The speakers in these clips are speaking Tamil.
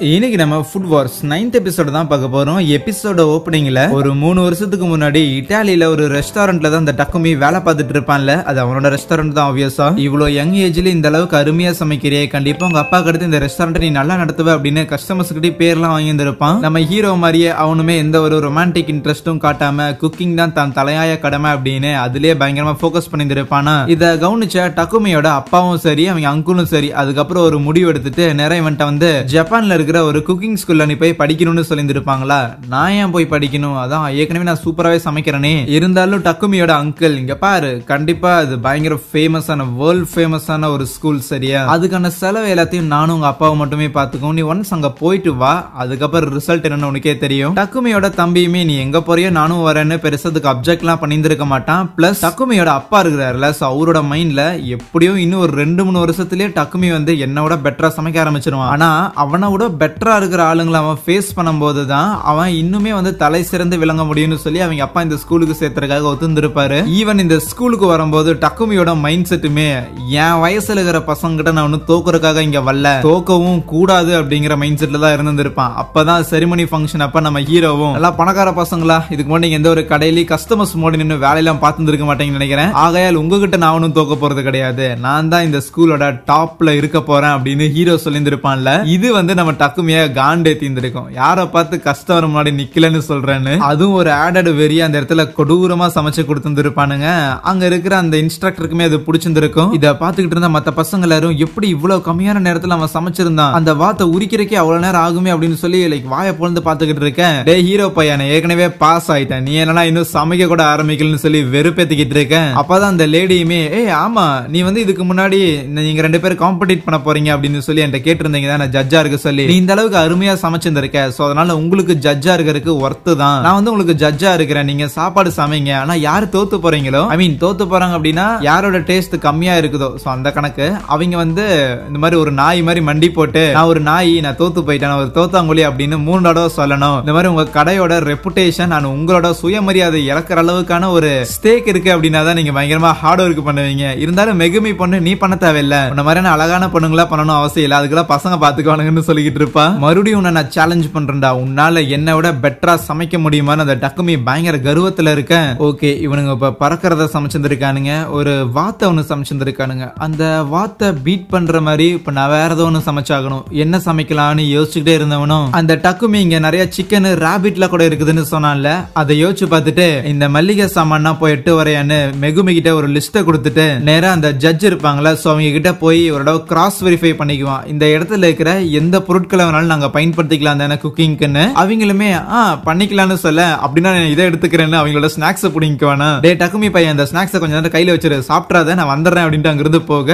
இன்னைக்கு நம்ம ஃபுட் வார்ஸ் 9th எபிசோட் தான் பார்க்க போறோம். எபிசோட ஓப்பனிங்ல ஒரு 3 வருஷத்துக்கு முன்னாடி இட்டாலியில ஒரு ரெஸ்டாரண்ட்ல தான் அந்த டக்குமி வேலை பார்த்துட்டு இருப்பான்ல, அது அவனோட ரெஸ்டாரண்ட் தான். ஆப்வியஸா இவ்வளோ யங் ஏஜ்ல இந்த அளவுக்கு அருமையா சமைக்கிறியே, கண்டிப்பா உங்க அப்பா அடுத்து இந்த ரெஸ்டாரண்ட் நீ நல்லா நடத்துவ அப்படின்னு கஸ்டமர்ஸ் கிட்ட பேர்லாம் வாங்கி இருந்திருப்பான். நம்ம ஹீரோ மாதிரியே அவனுமே எந்த ஒரு ரொமான்டிக் இன்ட்ரெஸ்டும் காட்டாம குக்கிங் தான் தான் தலையாய கடமை அப்படின்னு அதுலயே பயங்கரமா போக்கஸ் பண்ணிருப்பானா. இதை கவனிச்ச டக்குமியோட அப்பாவும் சரி அவங்க அங்குளும் சரி அதுக்கப்புறம் ஒரு முடிவு எடுத்துட்டு நிறைய வந்து ஜப்பான்ல இருக்கிற ஒரு குக்கிங் ஸ்கூல்ல நீ போய் படிக்கணும்னு சொல்லியிருப்பாங்களா. நான் ஏன் போய் படிக்கணும், அதான் ஏற்கனவே நான் சூப்பராகவே சமைக்கிறேனே. இருந்தாலும் டக்குமியோட அங்கிள் இங்க பாரு, கண்டிப்பா அது பயங்கர ஃபேமஸான வேர்ல்ட் ஃபேமஸான ஒரு ஸ்கூல், சரியா? அதுக்கான செலவு எல்லாத்தையும் நானும் உங்க அப்பாவை மட்டுமே பாத்துக்கோ, நீ ஒன்ஸ் அங்க போயிட்டு வா, அதுக்கப்புறம் ரிசல்ட் என்னன்னு உனக்கே தெரியும். டக்குமியோட தம்பியுமே நீ எங்க போறியோ நானும் வரேன்னு பெருசதுக்கு அப்செக்ட் எல்லாம் பண்ணியிருக்க மாட்டான். பிளஸ் டக்குமியோட அப்பா இருக்கிறாருல, அவரோட மைண்ட்ல எப்படியும் இன்னும் ஒரு 2-3 வருஷத்துலயே டக்குமி என்னோட பெட்டரா சமைக்க ஆரம்பிச்சிருவான். ஆனா அவனோட பெட்டரா இருக்கிற ஆளுங்களை அவன் ஃபேஸ் பண்ணும்போது தான் அவன் இன்னுமே தலை சிறந்து விளங்க முடியும்னு சொல்லி அவங்க அப்பா இந்த ஸ்கூலுக்கு சேர்த்துறதுக்காக ஒத்துந்திருப்பாரு. ஈவன் இந்த ஸ்கூலுக்கு வரும்போது டக்குமியோட மைண்ட் செட்டுமே என் வயசுல இருக்கிற பசங்க கிட்ட நான் ஒன்னும் தோக்குறதுக்காக இங்க வரல, தோக்கவும் கூடாது அப்படிங்கிற மைண்ட் செட்ல தான் இருந்திருப்பான். அப்பதான் செரிமனி ஃபங்க்ஷன் அப்ப நம்ம ஹீரோவும் நல்லா பணக்கார பசங்களா, இதுக்கு முன்னாடி எந்த ஒரு கடையிலயும் கஸ்டமர்ஸ் மோடி நின்று வேலையெல்லாம் பார்த்துருக்க மாட்டேங்கன்னு நினைக்கிறேன். ஆகையால் உங்ககிட்ட நான் ஒன்னும் தோக்க போறது கிடையாது, நான் தான் இந்த ஸ்கூலோட டாப்ல இருக்க போறேன் அப்படின்னு ஹீரோ சொல்லியிருப்பான்ல. இது நம்ம டக்குமிய காண்டே தீர்ந்திருக்கும். யாரை பார்த்து கஸ்டமர் முன்னாடி நிக்கலன்னு சொல்றேன்னு அதுவும் ஒரு ஆடட் வெறியா அந்த இடத்துல கொடூரமா சமைச்சு கொடுத்துருப்பானுங்க. அங்க இருக்கிற அந்த இன்ஸ்ட்ரக்டருக்குமே அது பிடிச்சிருந்திருக்கும். இதை பார்த்துக்கிட்டு இருந்த மத்த பசங்க எல்லாரும் எப்படி இவ்வளவு கம்மியான நேரத்துல அவன் சமைச்சிருந்தான், அந்த வார்த்தை உரிக்கிறக்கே அவ்வளவு நேரம் ஆகுமே அப்படின்னு சொல்லி வாயை பொழுது பாத்துக்கிட்டு இருக்கேன். டே ஹீரோ பையனை ஏற்கனவே பாஸ் ஆயிட்டேன், நீ என்னன்னா இன்னும் சமைக்க கூட ஆரம்பிக்கலன்னு சொல்லி வெறுப்பேத்திக்கிட்டு இருக்கேன். அப்பதான் அந்த லேடியுமே ஆமா நீ இதுக்கு முன்னாடி நீங்க 2 பேரும் காம்படிட் பண்ண போறீங்க அப்படின்னு சொல்லி என்கிட்ட கேட்டிருந்தீங்க தான் ஜட்ஜா இருக்க சொல்லி, நீ இந்த அளவுக்கு அருமையா சமைச்சிருக்க, சோ அதனால உங்களுக்கு ஜட்ஜா இருக்கிறதுக்கு ஒர்த்து தான், நான் உங்களுக்கு ஜட்ஜா இருக்கிறேன், நீங்க சாப்பாடு சமைங்க. ஆனா யாரு தோத்து போறீங்களோ, ஐ மீன் தோத்து போறாங்க அப்படின்னா யாரோட டேஸ்ட் கம்மியா இருக்குதோ, சோ அந்த கணக்கு அவங்க இந்த மாதிரி ஒரு நாய் மாதிரி மண்டி போட்டு நான் ஒரு நாய் நான் தோத்து போயிட்டேன் ஒரு தோத்தாங்குழி அப்படின்னு 3 தடவை சொல்லணும். இந்த மாதிரி உங்க கடையோட ரெப்புடேஷன் நான் உங்களோட சுயமரியாதை இழக்கிற அளவுக்கான ஒரு ஸ்டேக் இருக்கு அப்படின்னா தான் நீங்க பயங்கரமா ஹார்ட் ஒர்க் பண்ணுவீங்க. இருந்தாலும் மெகுமி பொண்ணு நீ பண்ண தேவையில்லை, இந்த மாதிரியான அழகான பொண்ணுங்களா பண்ணணும் அவசியம் இல்லை, அதுக்கெல்லாம் பசங்க பாத்துக்குவானுங்கன்னு சொல்லிக்கிட்டு இருப்பா. மறுபடியும் உன்னை நான் சேலஞ்ச் பண்றேன்டா, உன்னால என்னை விட பெட்டரா சமைக்க முடியுமான்னு அந்த டக்குமி பயங்கர கர்வத்துல இருக்கேன். ஓகே இவனுங்க இப்ப பறக்கிறத சமைச்சிருக்கானுங்க, ஒரு வாத்தை ஒண்ணு சமைச்சிருக்கானுங்க, அந்த வாத்தை பீட் பண்ற மாதிரி இப்ப நான் வேற ஏதோ ஒண்ணு சமைச்சாகணும், என்ன சமைக்கலாம்னு யோசிச்சுக்கிட்டே இருந்தவனும் அந்த டக்குமி இங்க நிறைய சிக்கன் ராபிட்ல கூட இருக்குதுன்னு சொன்னான்ல, அதை யோசிச்சு பார்த்துட்டு இந்த மல்லிகை சாமான்னா போய் 8 வரையான்னு மெகுமி கிட்ட ஒரு லிஸ்ட கொடுத்துட்டு நேரா அந்த ஜட்ஜ் இருப்பாங்களா, சோ அவங்க கிட்ட போய் ஒரு தடவை கிராஸ் வெரிஃபை பண்ணிக்குவான், இந்த இடத்துல இருக்கிற எந்த பொருட்களை வேணாலும் நாங்க பயன்படுத்திக்கலாம் தானே குக்கிங்க்குன்னு. அவங்களுமே பண்ணிக்கலாம்னு சொல்ல, அப்படின்னா இதை எடுத்துக்கிறேன்னு அவங்களோட ஸ்நாக்ஸ் பிடிக்குவானா. டே டக்குமி பையன் அந்த ஸ்நாக்ஸ் கொஞ்சம் நேரம் கையில வச்சிரு, சாப்பிட்றாத நான் வந்துடுறேன் அப்படின்ட்டு அங்கிருந்து போக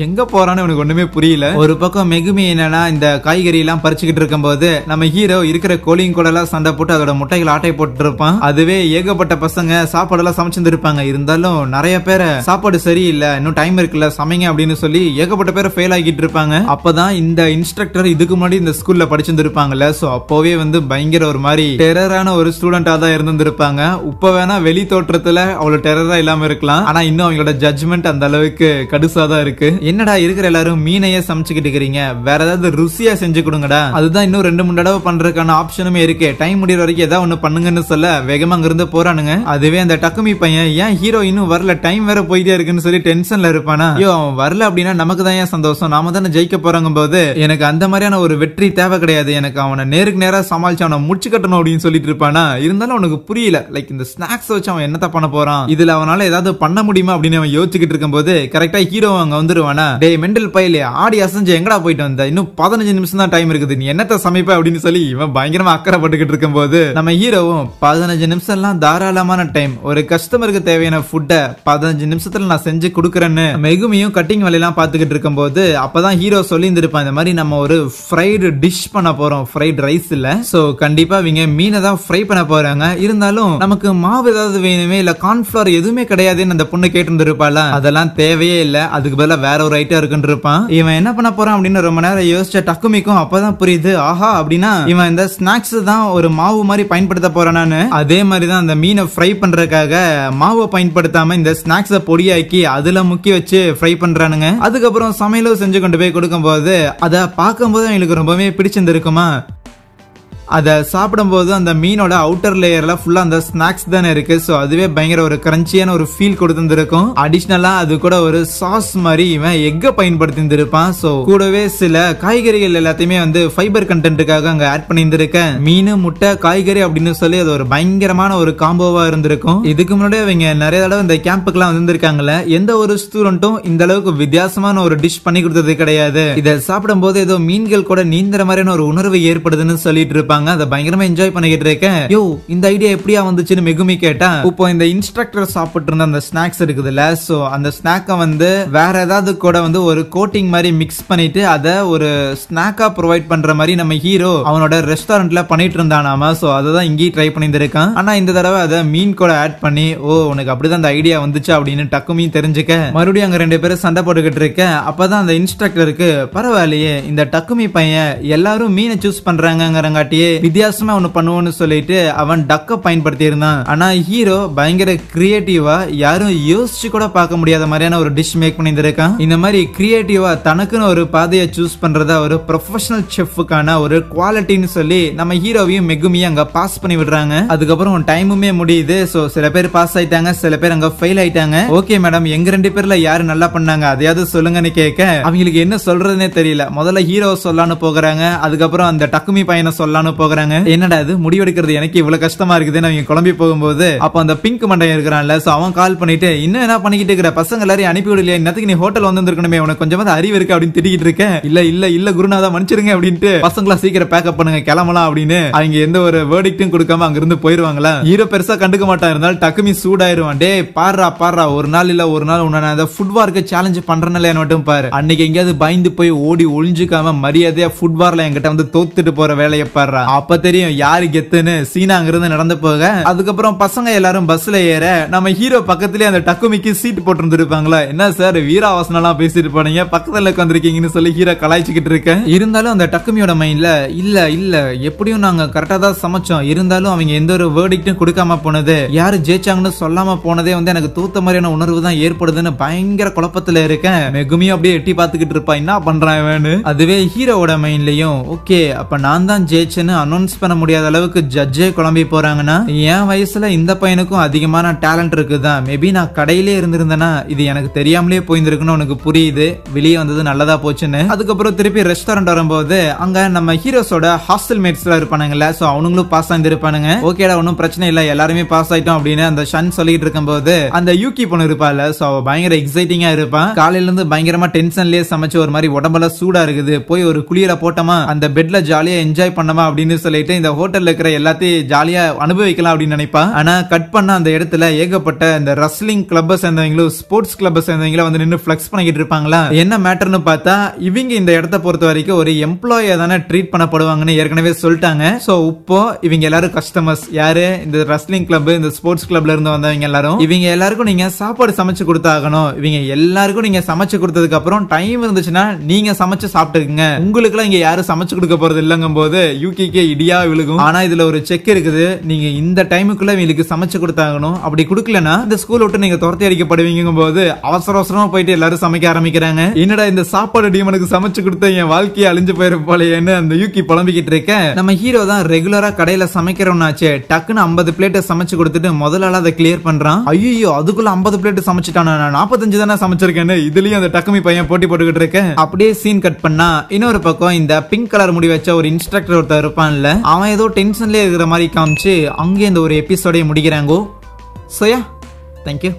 எங்க போறான்னு எனக்கு ஒண்ணுமே புரியல. ஒரு பக்கம் மெகுமி என்னன்னா இந்த காய்கறி எல்லாம் பறிச்சுக்கிட்டு இருக்கும் போது நம்ம ஹீரோ இருக்கிற கோழியும் கூட எல்லாம் சண்டை போட்டு அதோட முட்டைகள் ஆட்டை போட்டு இருப்பான். அதுவே ஏகப்பட்ட பசங்க சாப்பாடு எல்லாம் சமைச்சிருப்பாங்க, இருந்தாலும் நிறைய பேரை சாப்பாடு சரியில்லை இன்னும் டைம் இருக்குல்ல சமைங்க அப்படின்னு சொல்லி ஏகப்பட்ட பேரை ஃபெயில் ஆகிட்டு இருப்பாங்க. அப்பதான் இந்த இன்ஸ்ட்ரக்டர் இதுக்கு முன்னாடி இந்த ஸ்கூல்ல படிச்சிருப்பாங்கல்ல, சோ அப்போவே பயங்கர ஒரு மாதிரி டெரரான ஒரு ஸ்டூடெண்டா தான் இருந்திருப்பாங்க. இப்ப வேணா வெளி தோற்றத்துல அவ்வளவு டெரரா இல்லாம இருக்கலாம், ஆனா இன்னும் அவங்களோட ஜட்ஜ்மெண்ட் அந்த அளவுக்கு கடுசாதான் இருக்கு. என்னடா இருக்கிற எல்லாரும் மீனையே சமைச்சுக்கிட்டு இருக்கிறீங்க, வேற ஏதாவது ருசியா செஞ்சு கொடுங்கடா, அதுதான் இன்னும் 2-3 தடவை பண்றதுக்கான ஆப்ஷனுமே இருக்கு, டைம் முடிகிற வரைக்கும் ஏதாவது ஒண்ணு பண்ணுங்கன்னு சொல்ல வேகமா அங்க இருந்து போறானுங்க. அதுவே அந்த டக்குமி பையன் ஏன் ஹீரோ இன்னும் வரல, டைம் வேற போயிட்டே இருக்குன்னு சொல்லி டென்ஷன்ல இருப்பானா. ஐயோ அவன் வரல அப்படின்னா நமக்கு தான் ஏன் சந்தோஷம், நாம தானே ஜெயிக்க போறாங்க போது எனக்கு அந்த மாதிரியான ஒரு வெற்றி தேவை கிடையாது, எனக்கு அவனை நேருக்கு நேரா சமாளிச்சு அவனை முடிச்சு கட்டணும் அப்படின்னு சொல்லிட்டு இருப்பானா. இருந்தாலும் அவனுக்கு புரியல இந்த ஸ்நாக்ஸ் வச்சு அவன் என்னத்த பண்ண போறான், இதுல அவனால ஏதாவது பண்ண முடியுமா அப்படின்னு அவன் யோசிச்சுக்கிட்டு இருக்கும் போது கரெக்டா ஹீரோ அங்க வந்துருவானா. டே மெண்டல் பையிலே ஆடி அசைஞ்சு எங்கடா போயிட்டு வந்த, இன்னும் 15 நிமிஷம் தான் டைம் இருக்குது, நீ என்னத்த சமைப்ப அப்படின்னு சொல்லி இவன் பயங்கரமா அக்கறைப்பட்டுக்கிட்டு இருக்கும் போது நம்ம ஹீரோவும் 15 நிமிஷம் எல்லாம் தாராளமான டைம், ஒரு கஸ்டமருக்கு தேவையான ஃபுட்டை 15 நிமிஷத்துல நான் செஞ்சு கொடுக்குறேன்னு மெகுமியும் கட்டிங் வேலையெல்லாம் பாத்துக்கிட்டு இருக்கும் போது அப்பதான் ஹீரோ சொல்லி இருந்திருப்பான், இந்த மாதிரி நம்ம ஒரு ஃப்ரைடு டிஷ் பண்ண போறோம், ஃப்ரைட் ரைஸ் இல்ல, சோ கண்டிப்பா இவங்க மீனை தான் ஃப்ரை பண்ண போறாங்க, இருந்தாலும் நமக்கு மாவு ஏதாவது வேணுமே இல்ல கார்ன்ஃபிளவர் எதுவுமே கிடையாதுன்னு அந்த பொண்ணு கேட்டு இருந்திருப்பால, அதெல்லாம் தேவையே இல்ல, அதுக்கு பதிலா வேற ஒரு ஐட்டம் இருக்குன்னு இருப்பான். இவன் என்ன பண்ண போறான் அப்படின்னு ரொம்ப நேரம் யோசிச்ச டக்குமிக்கும் அப்பதான் புரியுது, ஆஹா அப்படின்னா இவன் இந்த ஸ்நாக்ஸ் தான் ஒரு மாவு மாதிரி பயன்படுத்த போறானு. அதே மாதிரிதான் அந்த மீனை ஃப்ரை பண்றதுக்காக மாவை பயன்படுத்தாம இந்த ஸ்நாக்ஸ பொடியாக்கி அதுல முக்கி வச்சு ஃப்ரை பண்றானுங்க. அதுக்கப்புறம் சமையலும் செஞ்சு கொண்டு போய் கொடுக்கும் போது அதை பார்க்கும் போது எனக்கு ரொம்ப அவ்வளவுமே பிடிச்சிருந்திருக்குமா. அதை சாப்பிடும்போது அந்த மீனோட அவுட்டர் லேயர்ல ஃபுல்லா அந்த ஸ்நாக்ஸ் தானே இருக்கு. சோ அதுவே பயங்கர ஒரு கிரன்ச்சியான ஒரு ஃபீல் கொடுத்திருக்கும். அடிஷனலா அது கூட ஒரு சாஸ் மாதிரி இவன் எக்க பயன்படுத்தி இருப்பான். சோ கூடவே சில காய்கறிகள் எல்லாத்தையுமே வந்து ஃபைபர் கண்டென்ட்டுக்காக அங்க ஆட் பண்ணியிருந்திருக்கேன். மீன், முட்டை, காய்கறி அப்படின்னு சொல்லி அது ஒரு பயங்கரமான ஒரு காம்போவா இருந்திருக்கும். இதுக்கு முன்னாடி அவங்க நிறைய தடவை இந்த கேம்புக்குலாம் வந்திருக்காங்கல்ல, எந்த ஒரு ஸ்டூடெண்ட்டும் இந்த அளவுக்கு வித்தியாசமான ஒரு டிஷ் பண்ணி கொடுத்தது கிடையாது. இதை சாப்பிடும் போது ஏதோ மீன்கள் கூட நீந்திர மாதிரியான ஒரு உணர்வு ஏற்படுதுன்னு சொல்லிட்டு இருப்பாங்க. அதை பயங்கரமா என்ஜாய் பண்ணிக்கிட்டு இருக்கேன். யோ இந்த ஐடியா எப்படியா வந்துச்சுன்னு மெகுமி கேட்டா, இப்போ இந்த இன்ஸ்ட்ரக்டர் சாப்பிட்டு இருந்த அந்த ஸ்நாக்ஸ் இருக்குதுல்ல, சோ அந்த ஸ்நாக்கை வந்து வேற ஏதாவது கூட வந்து ஒரு கோட்டிங் மாதிரி மிக்ஸ் பண்ணிட்டு அதை ஒரு ஸ்நாக்கா ப்ரொவைட் பண்ற மாதிரி நம்ம ஹீரோ அவனோட ரெஸ்டாரண்ட்ல பண்ணிட்டு இருந்தானாமா. சோ அததான் இங்கேயும் ட்ரை பண்ணியிருக்கான். ஆனா இந்த தடவை அதை மீன் கூட ஆட் பண்ணி, ஓ உனக்கு அப்படிதான் அந்த ஐடியா வந்துச்சு அப்படின்னு டக்குமையும் தெரிஞ்சுக்க மறுபடியும் அங்க 2 பேரும் சண்டை போட்டுக்கிட்டு இருக்க. அப்பதான் அந்த இன்ஸ்ட்ரக்டருக்கு பரவாயில்லையே இந்த டக்குமி பையன் எல்லாரும் மீனை சூஸ் பண்றாங்கிறங்காட்டியே வித்தியாசமா ஒண்ணு பண்ணுவோம்னு சொல்லிட்டு அவன் டக்க பயன்படுத்தி இருந்தான். ஆனா ஹீரோ பயங்கர கிரியேட்டிவா யாரும் யோசிச்சு கூட பார்க்க முடியாத மாதிரியான ஒரு டிஷ் மேக் பண்ணியிருக்கான். இந்த மாதிரி கிரியேட்டிவா தனக்குன்னு ஒரு பாதையை சூஸ் பண்றத ஒரு ப்ரொஃபஷனல் செஃப்க்கான ஒரு குவாலிட்டின்னு சொல்லி நம்ம ஹீரோவையும் மெகுமியும் அங்க பாஸ் பண்ணி விடுறாங்க. அதுக்கப்புறம் டைமுமே முடியுது. சோ சில பேர் பாஸ் ஆயிட்டாங்க, சில பேர் அங்க ஃபெயில் ஆயிட்டாங்க. ஓகே மேடம், எங்க 2 பேர்ல யாரு நல்லா பண்ணாங்க அதையாவது சொல்லுங்கன்னு கேட்க அவங்களுக்கு என்ன சொல்றதுன்னே தெரியல. முதல்ல ஹீரோ சொல்லான்னு போகிறாங்க, அதுக்கப்புறம் அந்த டக்குமி பையனை சொல்லான்னு போகிறாங்க. என்னடா இது முடிவெடுக்கிறது எனக்கு இவ்வளவு கஷ்டமா இருக்குதுன்னு அவங்க குழம்பி போகும்போது அப்ப அந்த பிங்க் மண்டையன் இருக்கிறான்ல, சோ அவன் கால் பண்ணிட்டு இன்னும் என்ன பண்ணிக்கிட்டு இருக்கிற, பசங்க எல்லாரையும் அனுப்பி விடலையா, இன்னத்துக்கு நீ ஹோட்டல் வந்திருக்கணுமே, உனக்கு கொஞ்சமாவது அறிவு இருக்கு அப்படின்னு திட்டிக்கிட்டு இருக்கேன். இல்ல இல்ல இல்ல குருநாதா மன்னிச்சிருங்க அப்படின்ட்டு பசங்களா சீக்கிரம் பேக்கப் பண்ணுங்க கிளம்பலாம் அப்படின்னு அவங்க எந்த ஒரு வேர்டிக்டும் கொடுக்காம அங்கிருந்து போயிருவாங்களா. ஹீரோ பெருசா கண்டுக்க மாட்டான், இருந்தாலும் டக்குமி சூடாயிருவான். டே பாடுறா ஒரு நாள் இல்ல ஒரு நாள் உன்னை ஃபுட் வார்க்கு சேலஞ்ச் பண்றேன்னு மட்டும் பாரு. அன்னைக்கு எங்கேயாவது பயந்து போய் ஓடி ஒளிஞ்சுக்காம மரியாதையா ஃபுட் வார்ல என்கிட்ட வந்து தோத்துட்டு போற வேலையை பாடுறா, அப்ப தெரியும் யாரு கெத்துன்னு. சீனா அங்கிருந்து நடந்து போக அதுக்கப்புறம் பசங்க எல்லாரும் பஸ்ல ஏற நம்ம ஹீரோ பக்கத்துலயே அந்த டக்குமிக்கு சீட் போட்டு இருந்திருப்பாங்களா. என்ன சார் வீராவாசனம் எல்லாம் பேசிட்டு போனீங்க, பக்கத்துல உட்காந்துருக்கீங்கன்னு சொல்லி ஹீரோ கலாய்ச்சிக்கிட்டு இருக்கேன். இருந்தாலும் அந்த டக்குமியோட மைண்ட்ல இல்ல எப்படியும் நாங்க கரெக்டா தான் சமைச்சோம், இருந்தாலும் அவங்க எந்த ஒரு வேர்டிக்டும் கொடுக்காம போனது, யாரு ஜெயிச்சாங்கன்னு சொல்லாம போனதே வந்து எனக்கு தூத்த மாதிரியான உணர்வு தான் ஏற்படுதுன்னு பயங்கர குழப்பத்துல இருக்கேன். மெகுமியும் அப்படியே எட்டி பாத்துக்கிட்டு இருப்பா, என்ன பண்றான் வேணு. அதுவே ஹீரோவோட மைண்ட்லயும் ஓகே அப்ப நான் தான் ஜெயிச்சேன்னு அனௌன்ஸ் பண்ண முடியாத அளவுக்கு ஜட்ஜே குழம்பி போறாங்கன்னா, என் வயசுல இந்த பையனுக்கும் அதிகமான டேலண்ட் இருக்குதான், மேபி நான் கடையிலே இருந்திருந்தேன்னா இது எனக்கு தெரியாமலே போயிருந்திருக்குன்னு உனக்கு புரியுது, வெளியே வந்தது நல்லதா போச்சுன்னு. அதுக்கப்புறம் திருப்பி ரெஸ்டாரண்ட் வரும்போது அங்க நம்ம ஹீரோஸோட ஹாஸ்டல் மேட்ஸ் எல்லாம் இருப்பானுங்கல்ல, சோ அவனுங்களும் பாஸ் ஆயிருப்பானுங்க. ஓகேடா ஒன்னும் பிரச்சனை இல்ல எல்லாருமே பாஸ் ஆயிட்டோம் அப்படின்னு அந்த ஷன் சொல்லிட்டு இருக்கும்போது அந்த யூகி பொண்ணு இருப்பாள், சோ அவ பயங்கர எக்ஸைட்டிங்கா இருப்பான். காலையில இருந்து பயங்கரமா டென்ஷன்லயே சமைச்சு ஒரு மாதிரி உடம்பெல்லாம் சூடா இருக்குது, போய் ஒரு குளியல போட்டோமா அந்த பெட்ல ஜாலியா என்ஜாய் பண்ணமா அப்படின்னு சொல்லிட்டு இந்த ஹோட்டல்ல இருக்கிற எல்லாத்தையும் ஜாலியா அனுபவிக்கலாம் அப்படின்னு நினைப்பா. ஆனா கட் பண்ண அந்த இடத்துல ஏகப்பட்ட இந்த ரெஸ்லிங் கிளப்பை சேர்ந்தவங்களும் ஸ்போர்ட்ஸ் கிளப்பை சேர்ந்தவங்களும் வந்து நின்று ஃபிளெக்ஸ் பண்ணிக்கிட்டு இருப்பாங்களா. என்ன மேட்டர்னு பார்த்தா இவங்க இந்த இடத்தை பொறுத்த வரைக்கும் ஒரு எம்ப்ளாயா தானே ட்ரீட் பண்ணப்படுவாங்கன்னு ஏற்கனவே சொல்லிட்டாங்க. சோ இப்போ இவங்க எல்லாரும் கஸ்டமர்ஸ், யாரு இந்த ரெஸ்லிங் கிளப் இந்த ஸ்போர்ட்ஸ் கிளப்ல இருந்து வந்தவங்க எல்லாரும், இவங்க எல்லாருக்கும் நீங்க சாப்பாடு சமைச்சு கொடுத்தாகணும். இவங்க எல்லாருக்கும் நீங்க சமைச்சு கொடுத்ததுக்கு அப்புறம் டைம் இருந்துச்சுன்னா நீங்க சமைச்சு சாப்பிட்டுக்குங்க, உங்களுக்கு எல்லாம் இங்க யாரும் சமைச்சு கொடுக்க போறது இல்லங்கும் போது யூகிக்கே இடியா விழுகும். ஆனா இதுல ஒரு செக் இருக்குது, நீங்க இந்த டைமுக்குள்ள இவங்களுக்கு சமைச்சு கொடுத்தாகணும், அப்படி கொடுக்கலனா இந்த ஸ்கூல் விட்டு நீங்க துரத்தி அடிக்கப்படுவீங்க போது அவசரமா போயிட்டு எல்லாரும் சமைக்க ஆரம்பிக்கிறாங்க. என்னடா இந்த சாப்பாடு டீமனுக்கு சமைச்சு கொடுத்த என் வாழ்க்கையை அழிஞ்சு போயிரு போலேன்னு அந்த யூகி புலம்பிக்கிட்டு இருக்க. நம்ம ஹீரோ தான் ரெகுலரா கடையில சமைக்கிறோம்னாச்சே, டக்குன்னு 50 பிளேட் சமைச்சு கொடுத்துட்டு முதல்ல அதை கிளியர் பண்றான். ஐயோ அதுக்குள்ள 50 பிளேட் சமைச்சிட்டானா, நான் 45 தானே சமைச்சிருக்கேன்னு இதுலயும் அந்த டக்குமி பையன் போட்டி போட்டுக்கிட்டு இருக்கேன். அப்படியே சீன் கட் பண்ணா இன்னொரு பக்கம் இந்த பிங்க் கலர் முடி வச்ச ஒரு இன்ஸ்ட்ரக்டர் ஒருத்தர் இருப்பான்ல, அவன் ஏதோ டென்ஷன்லயே இருக்கிற மாதிரி காமிச்சு அங்கே இந்த ஒரு எபிசோடை முடிக்கிறாங்க. Soya thank you.